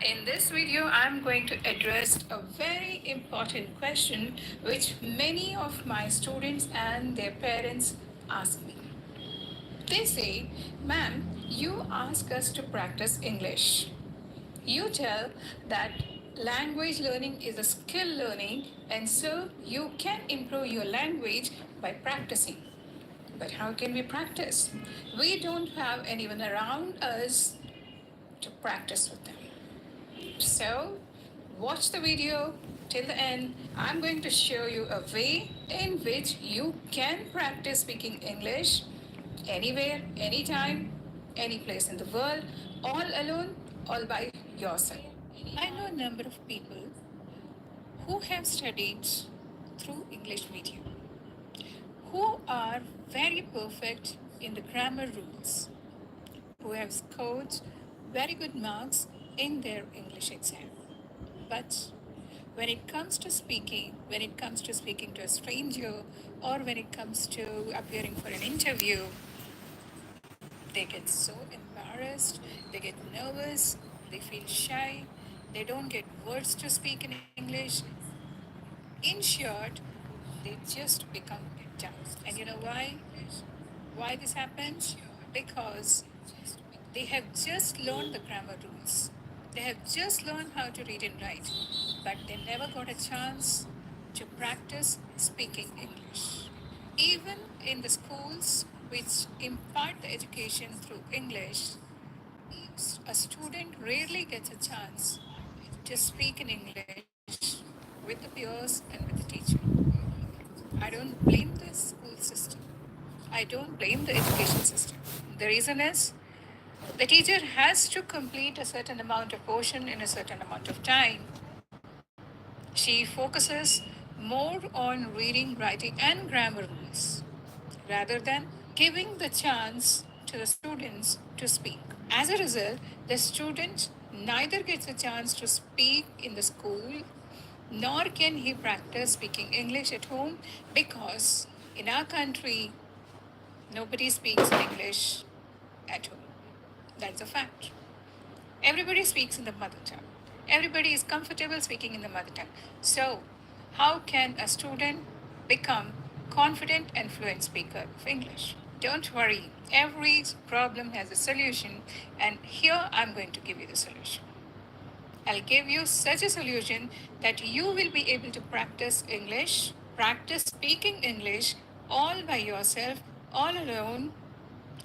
In this video, I'm going to address a very important question which many of my students and their parents ask me. They say, "Ma'am, you ask us to practice English. You tell that language learning is a skill learning, and so you can improve your language by practicing. But how can we practice? We don't have anyone around us to practice with them." So, watch the video till the end. I'm going to show you a way in which you can practice speaking English anywhere, anytime, any place in the world, all alone, all by yourself. I know a number of people who have studied through English medium, who are very perfect in the grammar rules, who have scored very good marks in their English exam. But when it comes to speaking to a stranger, or when it comes to appearing for an interview, they get so embarrassed, they get nervous, they feel shy, they don't get words to speak in English. In short, they just become dumb. And you know why? Why this happens? Because they have just learned the grammar rules. They have just learned how to read and write, but they never got a chance to practice speaking English. Even in the schools which impart the education through English, a student rarely gets a chance to speak in English with the peers and with the teacher. I don't blame the school system. I don't blame the education system. The reason is the teacher has to complete a certain amount of portion in a certain amount of time. She focuses more on reading, writing, and grammar rules rather than giving the chance to the students to speak. As a result, the student neither gets a chance to speak in the school nor can he practice speaking English at home because in our country, nobody speaks English at home. That's a fact. Everybody speaks in the mother tongue. Everybody is comfortable speaking in the mother tongue. So, how can a student become confident and fluent speaker of English? Don't worry, every problem has a solution, and here I'm going to give you the solution. I'll give you such a solution that you will be able to practice English, practice speaking English all by yourself, all alone,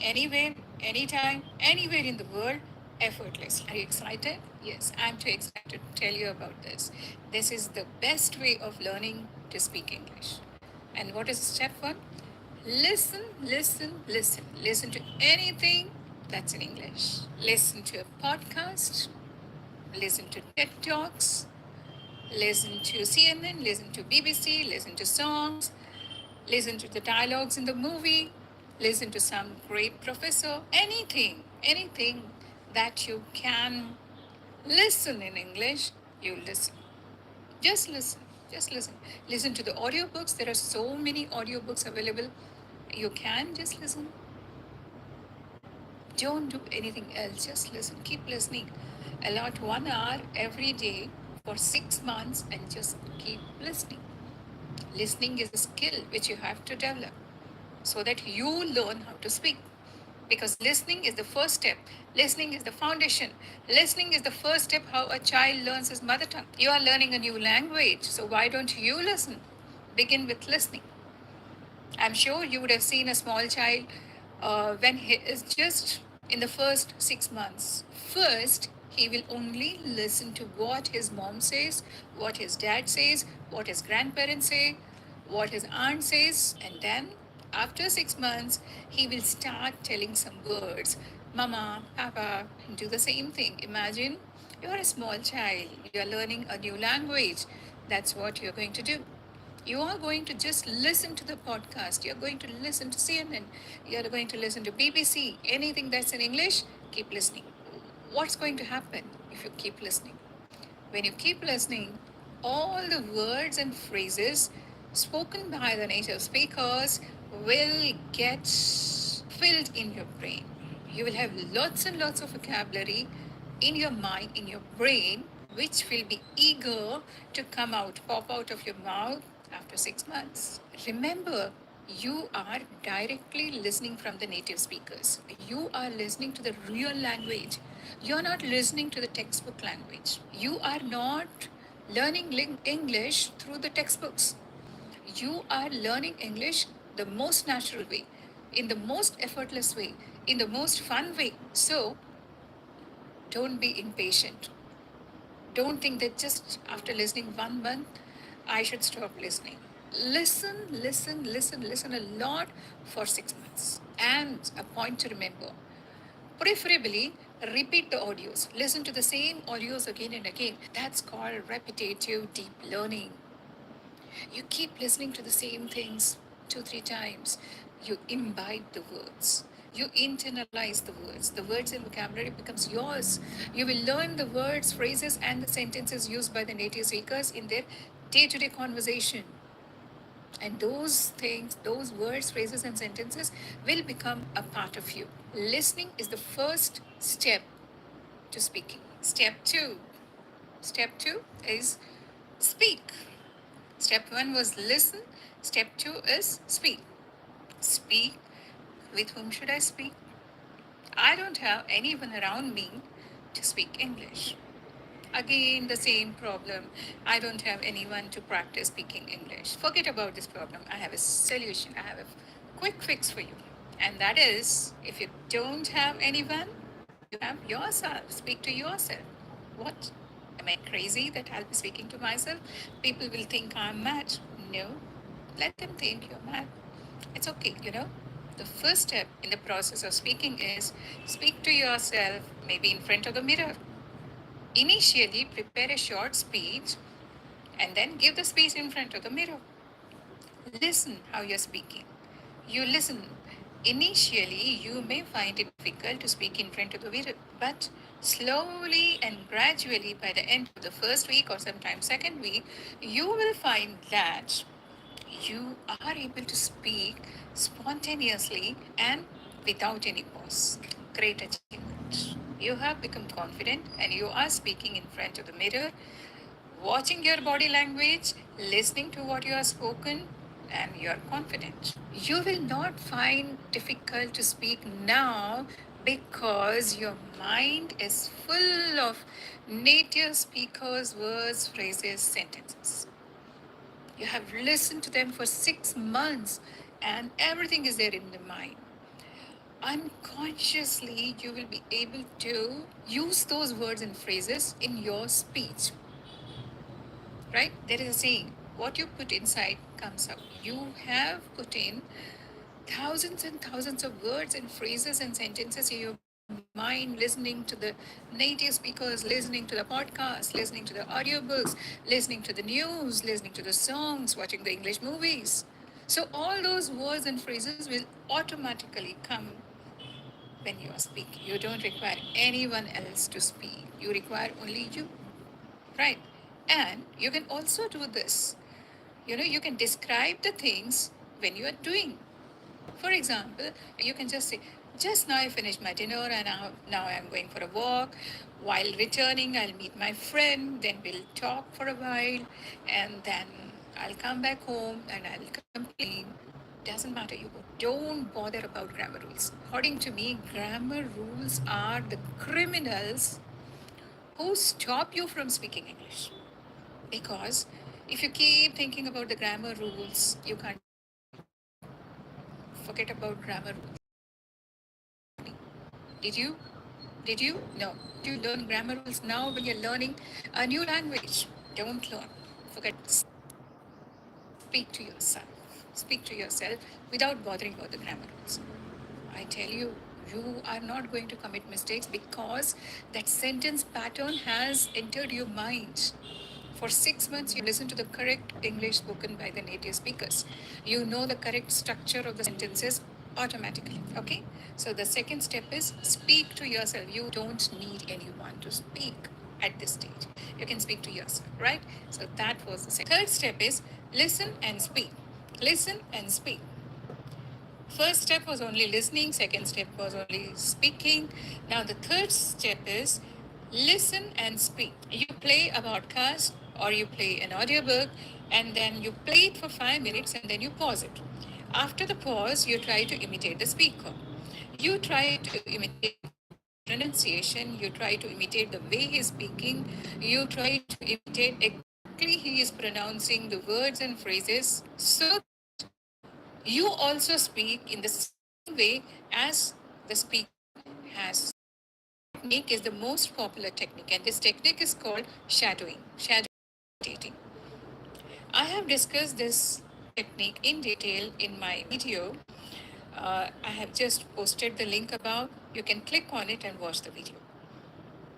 anywhere, anytime, anywhere in the world, effortlessly. Are you excited? Yes, I'm too excited to tell you about this. This is the best way of learning to speak English. And what is step one? Listen, listen, listen. Listen to anything that's in English. Listen to a podcast, listen to TED Talks, listen to CNN, listen to BBC, listen to songs, listen to the dialogues in the movie, listen to some great professor, anything that you can listen in English, you listen. Just listen, just listen. Listen to the audiobooks. There are so many audiobooks available. You can just listen. Don't do anything else, just listen, keep listening. Allot 1 hour every day for 6 months and just keep listening. Listening is a skill which you have to develop so that you learn how to speak. Because listening is the first step. Listening is the foundation. Listening is the first step how a child learns his mother tongue. You are learning a new language, so why don't you listen? Begin with listening. I'm sure you would have seen a small child when he is just in the first 6 months. First, he will only listen to what his mom says, what his dad says, what his grandparents say, what his aunt says, and then after 6 months, he will start telling some words. Mama, Papa, do the same thing. Imagine you're a small child, you're learning a new language. That's what you're going to do. You are going to just listen to the podcast. You're going to listen to CNN. You're going to listen to BBC. Anything that's in English, keep listening. What's going to happen if you keep listening? When you keep listening, all the words and phrases spoken by the native speakers will get filled in your brain. You will have lots and lots of vocabulary in your mind, in your brain, which will be eager to come out, pop out of your mouth after 6 months. Remember, you are directly listening from the native speakers. You are listening to the real language. You're not listening to the textbook language. You are not learning English through the textbooks. You are learning English the most natural way, in the most effortless way, in the most fun way. So don't be impatient. Don't think that just after listening 1 month, I should stop listening. Listen a lot for 6 months. And a point to remember, preferably repeat the audios. Listen to the same audios again and again. That's called repetitive deep learning. You keep listening to the same things 2, 3 times. You imbibe the words. You internalize the words. The words and vocabulary becomes yours. You will learn the words, phrases, and the sentences used by the native speakers in their day-to-day conversation. And those things, those words, phrases, and sentences will become a part of you. Listening is the first step to speaking. Step two is speak. Step 1 was listen. Step 2 is speak. Speak. With whom should I speak? I don't have anyone around me to speak English. Again, the same problem. I don't have anyone to practice speaking English. Forget about this problem. I have a solution. I have a quick fix for you. And that is, if you don't have anyone, you have yourself. Speak to yourself. What? Am I crazy that I'll be speaking to myself? People will think I'm mad. No. Let them think you're mad. It's okay. The first step in the process of speaking is speak to yourself, maybe in front of the mirror. Initially, prepare a short speech and then give the speech in front of the mirror. Listen how you're speaking. You listen. Initially, you may find it difficult to speak in front of the mirror, but slowly and gradually, by the end of the first week or sometimes second week, you will find that you are able to speak spontaneously and without any pause. Great achievement. You have become confident and you are speaking in front of the mirror, watching your body language, listening to what you have spoken, and you are confident. You will not find difficult to speak now because your mind is full of native speakers' words, phrases, sentences. You have listened to them for 6 months and everything is there in the mind. Unconsciously, you will be able to use those words and phrases in your speech. Right? There is a saying, what you put inside comes out. You have put in thousands and thousands of words and phrases and sentences in your mind, listening to the native speakers, listening to the podcast, listening to the audiobooks, listening to the news, listening to the songs, watching the English movies. So all those words and phrases will automatically come when you are speaking. You don't require anyone else to speak. You require only you. Right? And you can also do this. You can describe the things when you are doing. For example, you can just say, just now I finished my dinner and now I'm going for a walk. While returning, I'll meet my friend, then we'll talk for a while, and then I'll come back home and I'll complain. Doesn't matter. You don't bother about grammar rules. According to me, grammar rules are the criminals who stop you from speaking English. Because if you keep thinking about the grammar rules, you can't forget about grammar rules. Did you? Did you? No. Do you learn grammar rules now when you're learning a new language? Don't learn. Forget. Speak to yourself. Speak to yourself without bothering about the grammar rules. I tell you, you are not going to commit mistakes because that sentence pattern has entered your mind. For 6 months, you listen to the correct English spoken by the native speakers. You know the correct structure of the sentences automatically. Okay? So the second step is speak to yourself. You don't need anyone to speak at this stage. You can speak to yourself, right? So that was the second. Third step is listen and speak. Listen and speak. First step was only listening, second step was only speaking. Now the third step is Listen and speak. You play a podcast or you play an audiobook and then you play it for 5 minutes and then you pause it. After the pause, you try to imitate the speaker. You try to imitate pronunciation, you try to imitate the way he's speaking, you try to imitate exactly he is pronouncing the words and phrases so you also speak in the same way as the speaker has. Technique is the most popular technique, and this technique is called shadow imitating. I have discussed this technique in detail in my video. I have just posted the link above. You can click on it and watch the video.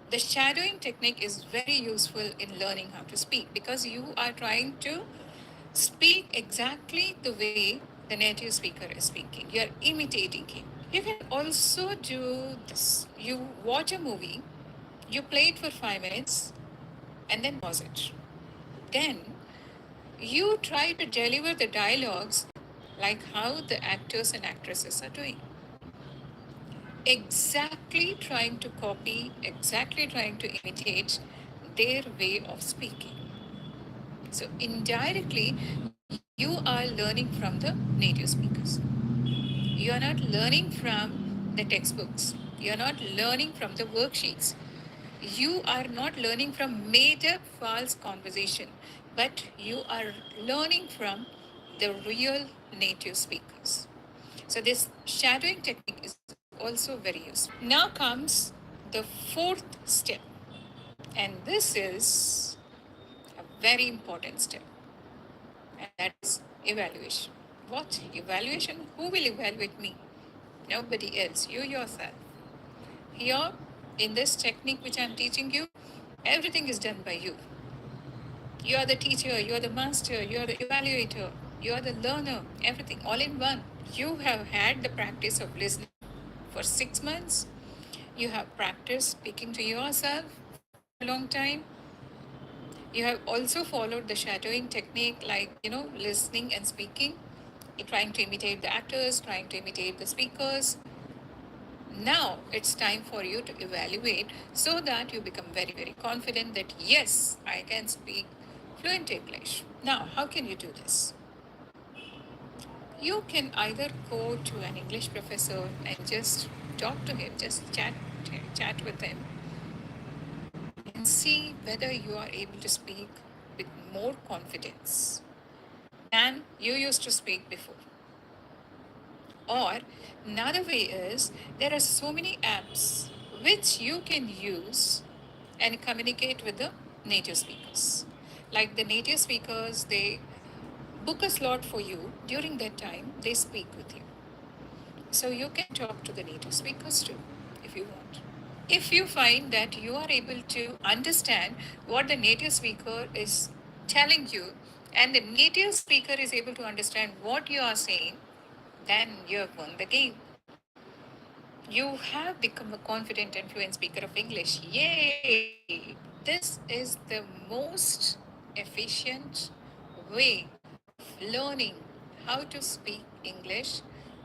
The shadowing technique is very useful in learning how to speak because you are trying to speak exactly the way the native speaker is speaking. You are imitating him. You can also do this. You watch a movie, you play it for 5 minutes, and then pause it. Then you try to deliver the dialogues like how the actors and actresses are doing. Exactly trying to copy, exactly trying to imitate their way of speaking. So, indirectly, you are learning from the native speakers. You are not learning from the textbooks. You are not learning from the worksheets. You are not learning from made up false conversation, but you are learning from the real native speakers. So this shadowing technique is also very useful. Now comes the fourth step, and this is a very important step, and that is evaluation. What evaluation? Who will evaluate me? Nobody else, you yourself. Here, in this technique which I'm teaching you, everything is done by you. You are the teacher, you are the master, you are the evaluator, you are the learner, everything all in one. You have had the practice of listening for 6 months. You have practiced speaking to yourself for a long time. You have also followed the shadowing technique, like, listening and speaking, trying to imitate the actors, trying to imitate the speakers. Now it's time for you to evaluate so that you become very, very confident that yes, I can speak fluent English. Now, how can you do this? You can either go to an English professor and just talk to him, just chat with him, and see whether you are able to speak with more confidence than you used to speak before. Or another way is there are so many apps which you can use and communicate with the native speakers. Like the native speakers, they book a slot for you. During that time, they speak with you. So you can talk to the native speakers too if you want. If you find that you are able to understand what the native speaker is telling you and the native speaker is able to understand what you are saying, then you have won the game. You have become a confident and fluent speaker of English. Yay! This is the most efficient way of learning how to speak English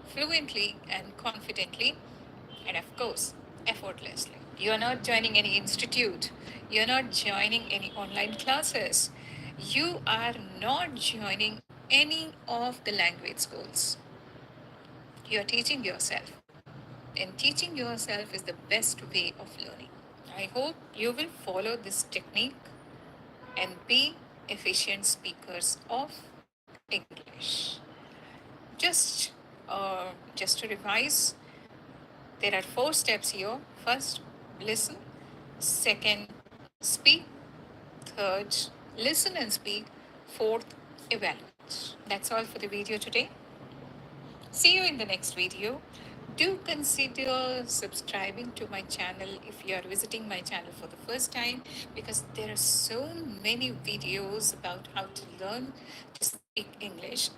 fluently and confidently, and of course, effortlessly. You are not joining any institute, you are not joining any online classes, you are not joining any of the language schools. You are teaching yourself, and teaching yourself is the best way of learning. I hope you will follow this technique and be efficient speakers of English. Just, just to revise, there are 4 steps here. First, listen. Second, speak. Third, listen and speak. Fourth, evaluate. That's all for the video today. See you in the next video. Do consider subscribing to my channel if you are visiting my channel for the first time, because there are so many videos about how to learn to speak English.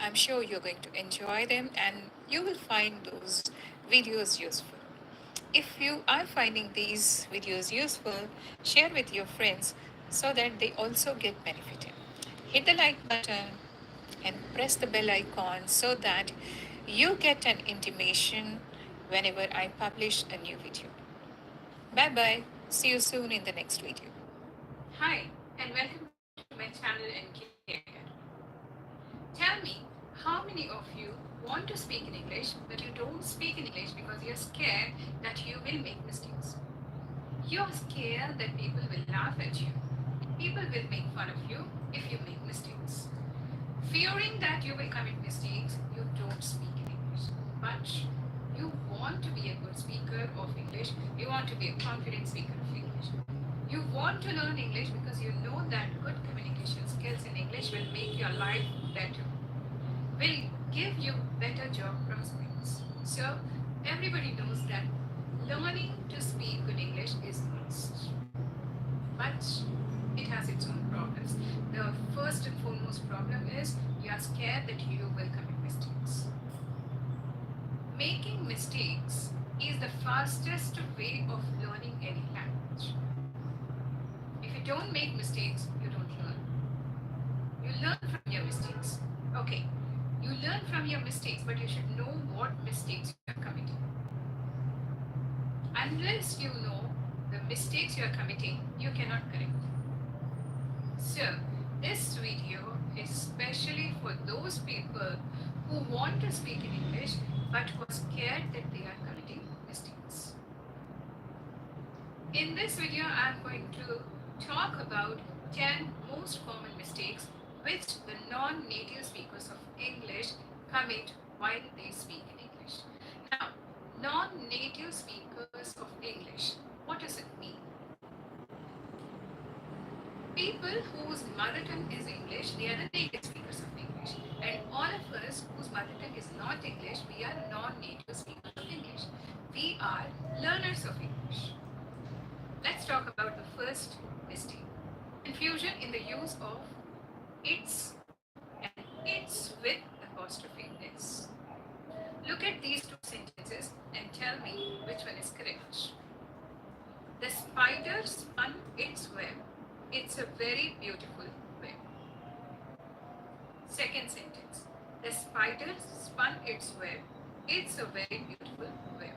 I'm sure you're going to enjoy them and you will find those videos useful. If you are finding these videos useful, share with your friends so that they also get benefited. Hit the like button and press the bell icon so that you get an intimation whenever I publish a new video. Bye bye. See you soon in the next video. Hi, and welcome to my channel NK Academy. Tell me, how many of you want to speak in English, but you don't speak in English because you're scared that you will make mistakes? You're scared that people will laugh at you. People will make fun of you if you make mistakes. Fearing that you will commit mistakes, you don't speak in English. But you want to be a good speaker of English, you want to be a confident speaker of English. You want to learn English because you know that good communication skills in English will make your life better, will give you better job prospects. So everybody knows that learning to speak good English is must. But it has its own problems. The first and foremost problem is you are scared that you will commit mistakes. Making mistakes is the fastest way of learning any language. If you don't make mistakes, you don't learn. You learn from your mistakes. Okay, you learn from your mistakes, but you should know what mistakes you are committing. Unless you know the mistakes you are committing, you cannot correct. So, this video is especially for those people who want to speak in English but who are scared that they are committing mistakes. In this video, I am going to talk about 10 most common mistakes which the non-native speakers of English commit while they speak in English. Now, non-native speakers of English, what does it mean? People whose mother tongue is English, they are the native speakers of English. And all of us whose mother tongue is not English, we are non-native speakers of English. We are learners of English. Let's talk about the first mistake. Confusion in the use of its and its with apostrophe s. Look at these two sentences and tell me which one is correct. The spider spun its web. It's a very beautiful web. Second sentence. The spider spun its web. It's a very beautiful web.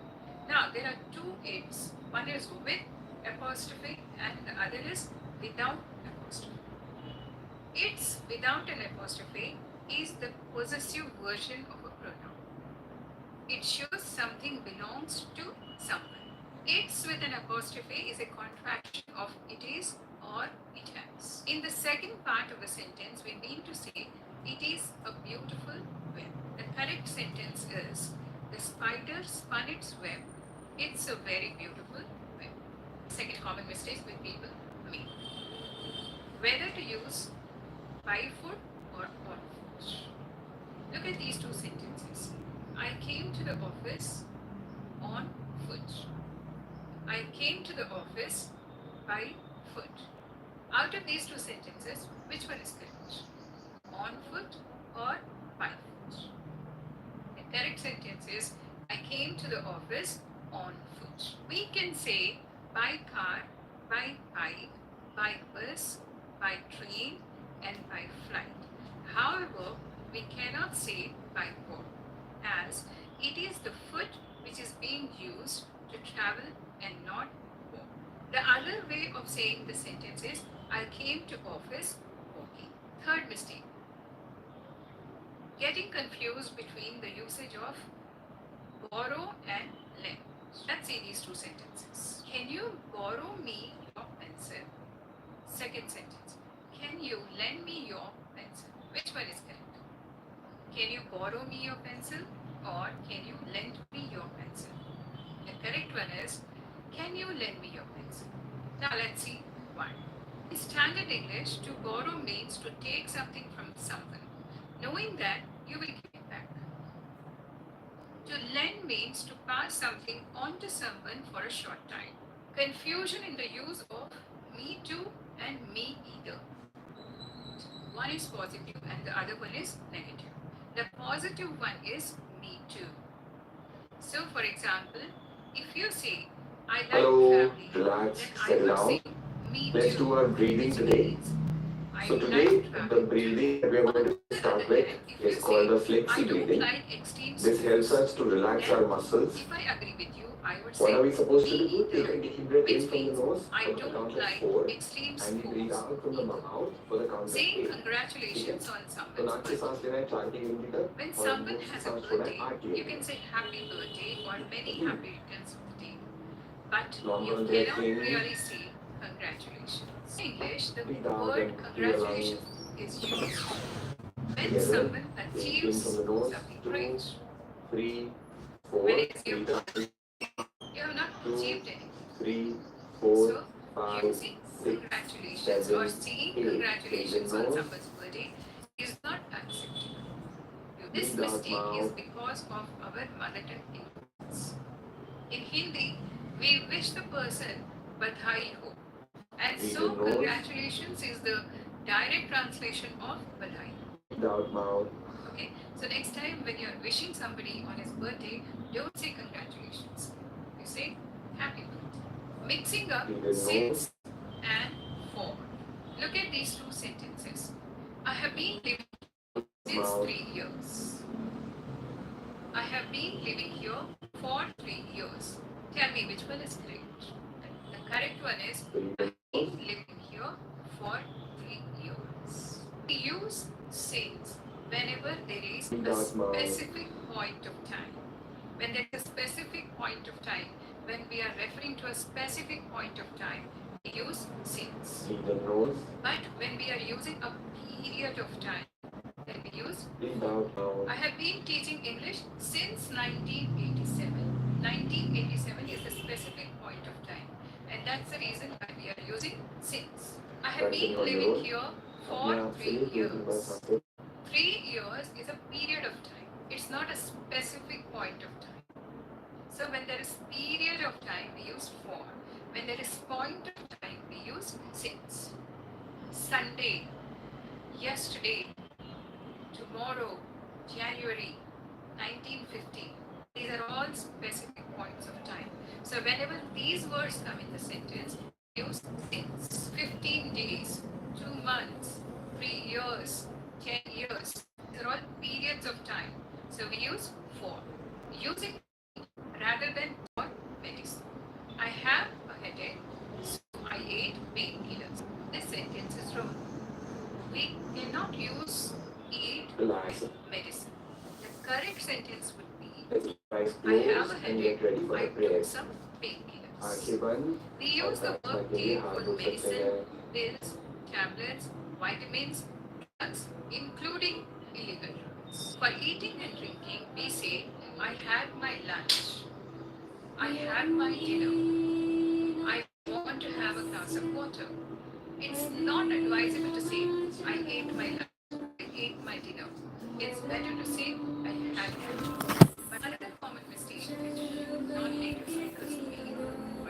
Now there are two it's. One is with apostrophe and the other is without apostrophe. It's without an apostrophe is the possessive version of a pronoun. It shows something belongs to someone. It's with an apostrophe is a contraction of it is or it has. In the second part of the sentence, we mean to say it is a beautiful web. The correct sentence is the spider spun its web. It's a very beautiful web. Second common mistake with people make. Whether to use by foot or on foot. Look at these two sentences. I came to the office on foot. I came to the office by foot. Out of these two sentences, which one is correct? On foot or by foot? The correct sentence is I came to the office on foot. We can say by car, by bike, by bus, by train, and by flight. However, we cannot say by walk, as it is the foot which is being used to travel and not walk. The other way of saying the sentence is I came to office walking. Third mistake. Getting confused between the usage of borrow and lend. Let's see these two sentences. Can you borrow me your pencil? Second sentence. Can you lend me your pencil? Which one is correct? Can you borrow me your pencil or can you lend me your pencil? The correct one is can you lend me your pencil? Now let's see one. In standard English, to borrow means to take something from someone, knowing that you will give it back. To lend means to pass something on to someone for a short time. Confusion in the use of me too and me either. One is positive and the other one is negative. The positive one is me too. So for example, if you say I like Hello, traveling, relax, then I settle would down. say me Let's too. do our breathing Which today. means So today, the breathing that we are going to start with is called the flexi breathing. This helps us to relax our muscles. If I agree with you, I would say, what are we supposed to do? Take a deep breath in from the nose for the count of 4, and we breathe out from the mouth for the count of 8. Saying congratulations on someone's birthday. When someone has a birthday, you can say happy birthday or many happy returns of the day. But you cannot really say congratulations. In English, the word congratulations is used when someone achieves something great. 3, 4, when it's your birthday, you have not achieved anything. 3, 4, so, 5, using 6, congratulations 7, or saying congratulations on someone's birthday is not acceptable. This mistake is because of our mother tongue ignorance. In Hindi, we wish the person Badhai ho. And so, congratulations is the direct translation of Badhai. Okay, so next time when you're wishing somebody on his birthday, don't say congratulations. You say happy birthday. Mixing up since and for. Look at these two sentences. I have been living since 3 years. I have been living here for 3 years. Tell me which one is correct. The correct one is I have been living here for 3 years. We use since whenever there is a specific point of time. When there is a specific point of time, when we are referring to a specific point of time, we use since. But when we are using a period of time, then we use I have been teaching English since 1987. 1987 is a specific point of time, and that's the reason why we are using since. I have been living here for 3 years. 3 years is a period of time. It's not a specific point of time. So when there is period of time, we use for. When there is point of time, we use since. Sunday, yesterday, tomorrow, January, 1950. These are all specific points of time. So whenever these words come in the sentence, use since. 15 days, 2 months, 3 years, 10 years. These are all periods of time. So we use for. Use it rather than for medicine. I have a headache, so I ate painkillers. This sentence is wrong. We cannot use eat medicine. The correct sentence would be I have a headache, I took some painkillers. We use the verb take for medicine, pills, tablets, vitamins, drugs, including illegal drugs. For eating and drinking, we say I had my lunch. I had my dinner. I want to have a glass of water. It's not advisable to say I ate my lunch. I ate my dinner. It's better to say I had lunch.